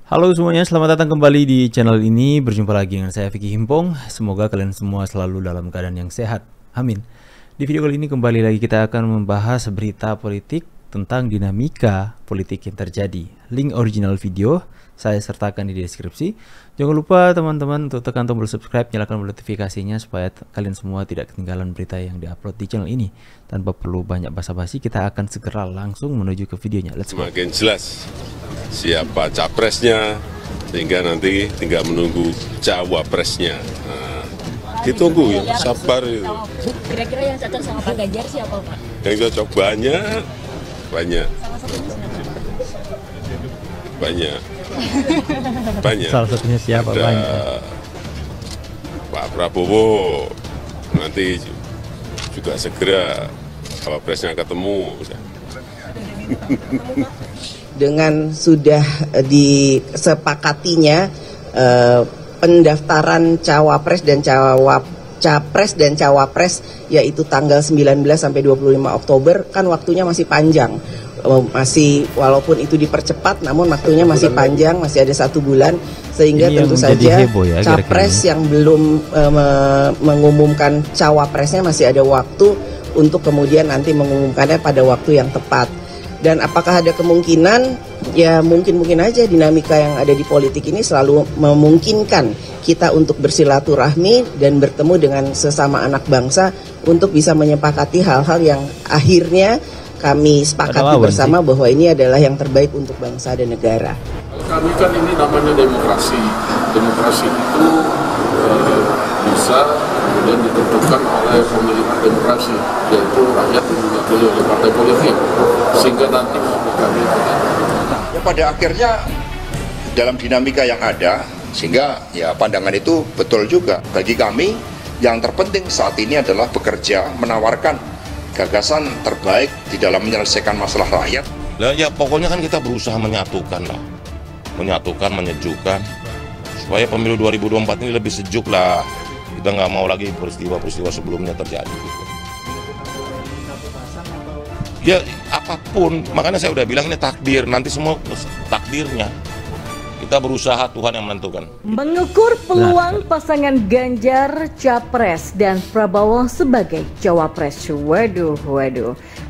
Halo semuanya, selamat datang kembali di channel ini. Berjumpa lagi dengan saya Vicky Himpong. Semoga kalian semua selalu dalam keadaan yang sehat. Amin. Di video kali ini kembali lagi kita akan membahas berita politik tentang dinamika politik yang terjadi. Link original video saya sertakan di deskripsi. Jangan lupa teman-teman untuk tekan tombol subscribe, nyalakan notifikasinya supaya kalian semua tidak ketinggalan berita yang diupload di channel ini. Tanpa perlu banyak basa-basi, kita akan segera langsung menuju ke videonya. Let's go. Semakin jelas siapa capresnya, sehingga nanti tinggal menunggu cawapresnya. Nah, ditunggu ya, sabar itu. Kira-kira yang cocok sama Pak Ganjar siapa, Pak? Yang cocok banyak. Salah satunya siapa? Ada Banyak. Pak Prabowo, nanti juga segera cawapresnya ketemu. Dengan sudah disepakatinya pendaftaran cawapres dan cawapres yaitu tanggal 19 sampai 25 Oktober, kan waktunya masih panjang. Masih walaupun itu dipercepat, namun waktunya masih panjang, masih ada 1 bulan, sehingga Ini tentu saja ya, capres yang belum mengumumkan cawapresnya masih ada waktu untuk kemudian nanti mengumumkannya pada waktu yang tepat. Dan apakah ada kemungkinan? Ya mungkin aja, dinamika yang ada di politik ini selalu memungkinkan kita untuk bersilaturahmi dan bertemu dengan sesama anak bangsa untuk bisa menyepakati hal-hal yang akhirnya kami sepakati bersama bahwa ini adalah yang terbaik untuk bangsa dan negara. Kami kan ini namanya demokrasi. Demokrasi itu bisa kemudian ditentukan oleh pemilih demokrasi, yaitu rakyat yang dipilih oleh partai politik, sehingga nanti kami ya, pada akhirnya dalam dinamika yang ada, sehingga ya pandangan itu betul juga. Bagi kami yang terpenting saat ini adalah bekerja, menawarkan gagasan terbaik di dalam menyelesaikan masalah rakyat. Nah, ya pokoknya kan kita berusaha menyatukan lah, menyejukkan supaya pemilu 2024 ini lebih sejuk lah. Kita nggak mau lagi peristiwa-peristiwa sebelumnya terjadi gitu. Ya apapun, makanya saya udah bilang ini takdir, nanti semua takdirnya. Kita berusaha, Tuhan yang menentukan. Mengukur peluang pasangan Ganjar Capres dan Prabowo sebagai Cawapres. Waduh.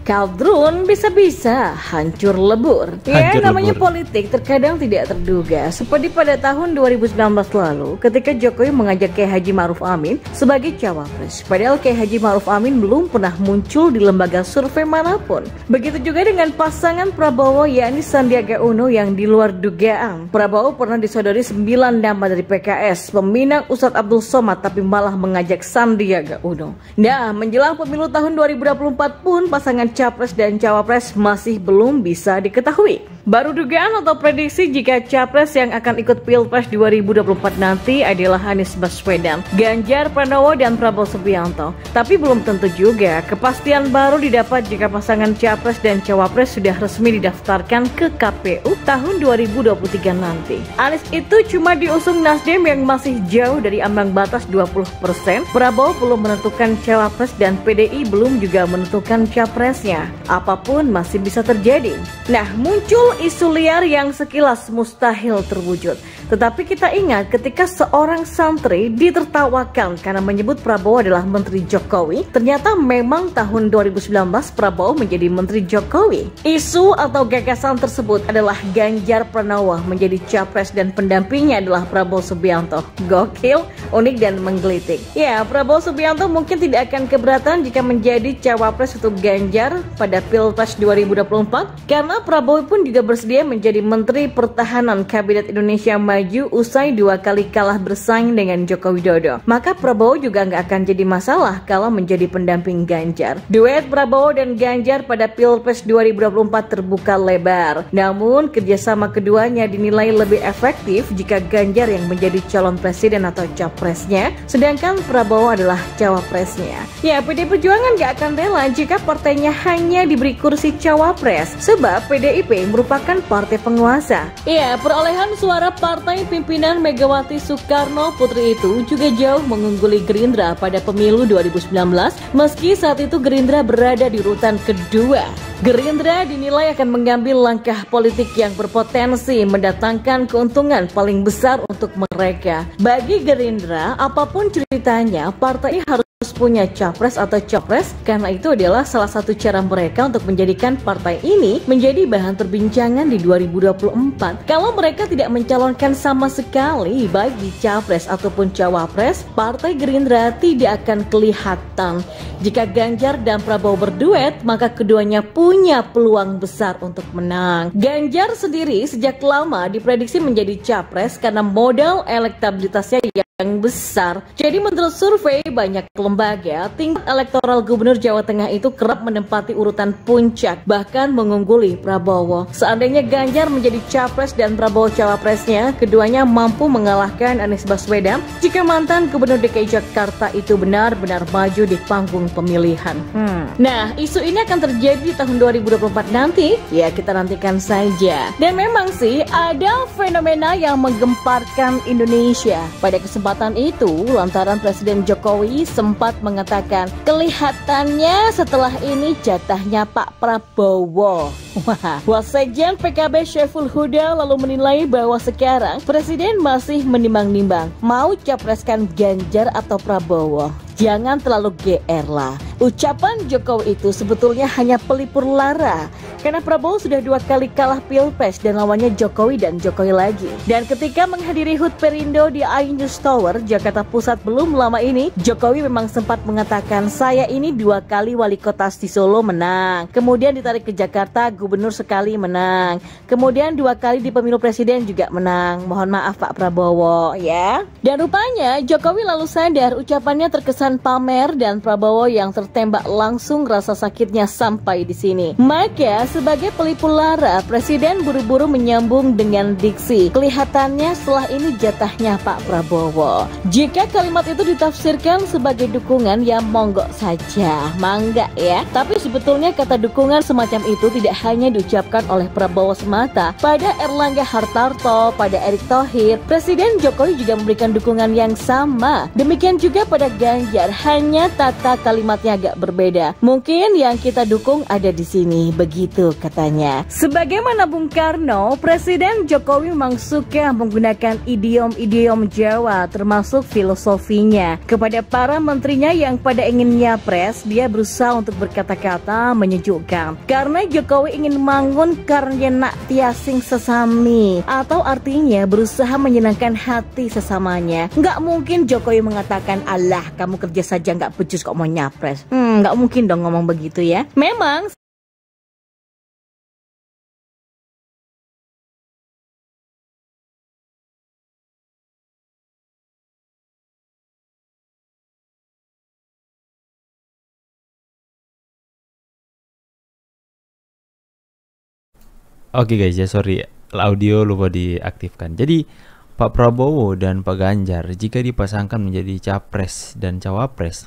Kaldrun bisa-bisa hancur lebur. Namanya politik terkadang tidak terduga. Seperti pada tahun 2019 lalu ketika Jokowi mengajak Kiai Haji Ma'ruf Amin sebagai Cawapres. Padahal Kiai Haji Ma'ruf Amin belum pernah muncul di lembaga survei manapun. Begitu juga dengan pasangan Prabowo yakni Sandiaga Uno yang di luar dugaan. Prabowo pernah disodori 9 nama dari PKS, peminang Ustadz Abdul Somad, tapi malah mengajak Sandiaga Uno. Nah, menjelang pemilu tahun 2024 pun pasangan Capres dan Cawapres masih belum bisa diketahui. Baru dugaan atau prediksi jika Capres yang akan ikut Pilpres 2024 nanti adalah Anies Baswedan, Ganjar Pranowo, dan Prabowo Subianto. Tapi belum tentu juga. Kepastian baru didapat jika pasangan Capres dan Cawapres sudah resmi didaftarkan ke KPU tahun 2023 nanti. Anies itu cuma diusung Nasdem yang masih jauh dari ambang batas 20%. Prabowo belum menentukan Cawapres dan PDI belum juga menentukan Capresnya. Apapun masih bisa terjadi. Nah, muncul isu liar yang sekilas mustahil terwujud. Tetapi kita ingat ketika seorang santri ditertawakan karena menyebut Prabowo adalah Menteri Jokowi, ternyata memang tahun 2019 Prabowo menjadi Menteri Jokowi. Isu atau gagasan tersebut adalah Ganjar Pranowo menjadi Capres dan pendampingnya adalah Prabowo Subianto. Gokil, unik dan menggelitik. Ya, Prabowo Subianto mungkin tidak akan keberatan jika menjadi Cawapres untuk Ganjar pada Pilpres 2024 karena Prabowo pun juga bersedia menjadi Menteri Pertahanan Kabinet Indonesia Maju usai 2 kali kalah bersaing dengan Joko Widodo. Maka Prabowo juga nggak akan jadi masalah kalau menjadi pendamping Ganjar. Duet Prabowo dan Ganjar pada Pilpres 2024 terbuka lebar. Namun kerjasama keduanya dinilai lebih efektif jika Ganjar yang menjadi calon presiden atau capresnya, sedangkan Prabowo adalah cawapresnya. Ya, PDI Perjuangan nggak akan rela jika partainya hanya diberi kursi cawapres, sebab PDIP merupakan merupakan partai penguasa. Ya, perolehan suara partai pimpinan Megawati Soekarno Putri itu juga jauh mengungguli Gerindra pada pemilu 2019, meski saat itu Gerindra berada di urutan kedua. Gerindra dinilai akan mengambil langkah politik yang berpotensi mendatangkan keuntungan paling besar untuk mereka. Bagi Gerindra, apapun ceritanya, partai harus punya capres atau copres, karena itu adalah salah satu cara mereka untuk menjadikan partai ini menjadi bahan perbincangan di 2024. Kalau mereka tidak mencalonkan sama sekali baik di capres ataupun cawapres, partai Gerindra tidak akan kelihatan. Jika Ganjar dan Prabowo berduet, maka keduanya punya peluang besar untuk menang. Ganjar sendiri sejak lama diprediksi menjadi capres karena modal elektabilitasnya yang besar. Jadi menurut survei banyak lembaga, tingkat elektoral Gubernur Jawa Tengah itu kerap menempati urutan puncak, bahkan mengungguli Prabowo. Seandainya Ganjar menjadi capres dan Prabowo cawapresnya, keduanya mampu mengalahkan Anies Baswedan jika mantan Gubernur DKI Jakarta itu benar-benar maju di panggung pemilihan. Nah, isu ini akan terjadi di tahun 2024 nanti, ya kita nantikan saja. Dan memang sih ada fenomena yang menggemparkan Indonesia. Pada kesempatan itu, lantaran Presiden Jokowi sempat mengatakan kelihatannya setelah ini jatahnya Pak Prabowo. Wasekjen PKB Syaiful Huda lalu menilai bahwa sekarang Presiden masih menimbang-nimbang mau capreskan Ganjar atau Prabowo. Jangan terlalu GR lah. Ucapan Jokowi itu sebetulnya hanya pelipur lara, karena Prabowo sudah 2 kali kalah Pilpres dan lawannya Jokowi dan Jokowi lagi. Dan ketika menghadiri HUT Perindo di iNews Tower, Jakarta Pusat belum lama ini, Jokowi memang sempat mengatakan, saya ini 2 kali wali kota di Solo menang, kemudian ditarik ke Jakarta gubernur sekali menang, kemudian 2 kali di pemilu presiden juga menang. Mohon maaf Pak Prabowo ya. Dan rupanya Jokowi lalu sadar ucapannya terkesan pamer dan Prabowo yang tertembak langsung rasa sakitnya sampai di sini. Maka sebagai pelipur lara, Presiden buru-buru menyambung dengan diksi, kelihatannya setelah ini jatahnya Pak Prabowo. Jika kalimat itu ditafsirkan sebagai dukungan, ya monggo saja, mangga ya. Tapi sebetulnya kata dukungan semacam itu tidak hanya diucapkan oleh Prabowo semata. Pada Erlangga Hartarto, pada Erick Thohir, Presiden Jokowi juga memberikan dukungan yang sama. Demikian juga pada Ganjar, hanya tata kalimatnya agak berbeda. Mungkin yang kita dukung ada di sini, begitu katanya. Sebagaimana Bung Karno, Presiden Jokowi memang suka menggunakan idiom-idiom Jawa, termasuk filosofinya. Kepada para menterinya yang pada ingin nyapres, dia berusaha untuk berkata-kata menyejukkan. Karena Jokowi ingin mangun karena nak tiasing sesami, atau artinya berusaha menyenangkan hati sesamanya. Nggak mungkin Jokowi mengatakan, alah kamu kerja saja nggak becus kok mau nyapres. Nggak mungkin dong ngomong begitu ya. Memang Oke guys ya, sorry audio lupa diaktifkan. Jadi Pak Prabowo dan Pak Ganjar jika dipasangkan menjadi capres dan cawapres,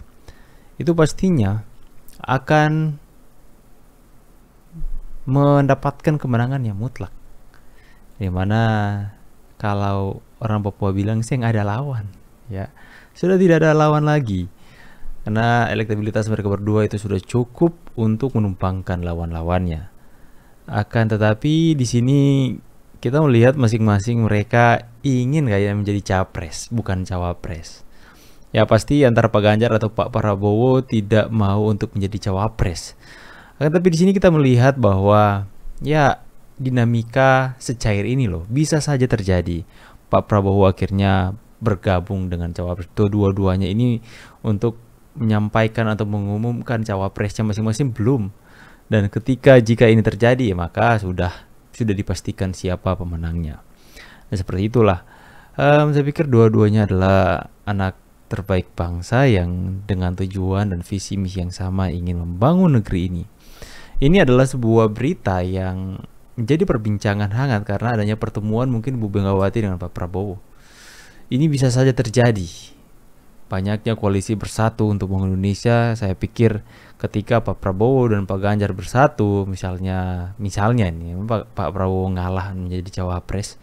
itu pastinya akan mendapatkan kemenangan yang mutlak. Dimana kalau orang Papua bilang sih nggak ada lawan, ya sudah tidak ada lawan lagi, karena elektabilitas mereka berdua itu sudah cukup untuk menumpangkan lawan-lawannya. Akan tetapi di sini kita melihat masing-masing mereka ingin kayak menjadi capres, bukan cawapres. Ya pasti antara Pak Ganjar atau Pak Prabowo tidak mau untuk menjadi cawapres. Akan tapi di sini kita melihat bahwa ya dinamika secair ini loh bisa saja terjadi. Pak Prabowo akhirnya bergabung dengan cawapres. Dua-duanya ini untuk menyampaikan atau mengumumkan cawapresnya masing-masing belum. Dan jika ini terjadi, maka sudah dipastikan siapa pemenangnya. Dan seperti itulah, saya pikir dua-duanya adalah anak terbaik bangsa yang dengan tujuan dan visi misi yang sama ingin membangun negeri ini. Ini adalah sebuah berita yang menjadi perbincangan hangat karena adanya pertemuan mungkin Bu Megawati dengan Pak Prabowo. Ini bisa saja terjadi. Banyaknya koalisi bersatu untuk membangun Indonesia, saya pikir ketika Pak Prabowo dan Pak Ganjar bersatu, misalnya ini Pak Prabowo ngalah menjadi cawapres,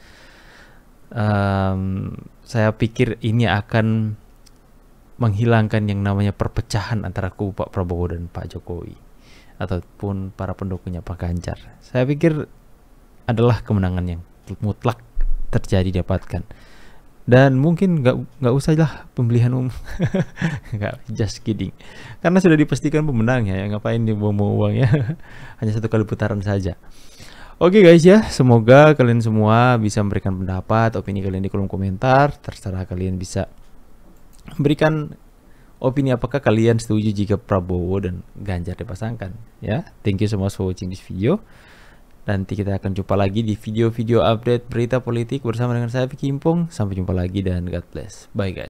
saya pikir ini akan menghilangkan yang namanya perpecahan antara kubu Pak Prabowo dan Pak Jokowi ataupun para pendukungnya Pak Ganjar. Saya pikir adalah kemenangan yang mutlak terjadi dapatkan. Dan mungkin nggak usah lah pemilihan umum. Nggak, just kidding. Karena sudah dipastikan pemenangnya, ya ngapain dibuang uangnya. Hanya 1 kali putaran saja. Oke guys ya, semoga kalian semua bisa memberikan pendapat, opini kalian di kolom komentar. Terserah kalian bisa berikan opini apakah kalian setuju jika Prabowo dan Ganjar dipasangkan. Ya, thank you so much for watching this video. Nanti kita akan jumpa lagi di video-video update berita politik bersama dengan saya Vicky Himpong. Sampai jumpa lagi dan God bless. Bye guys.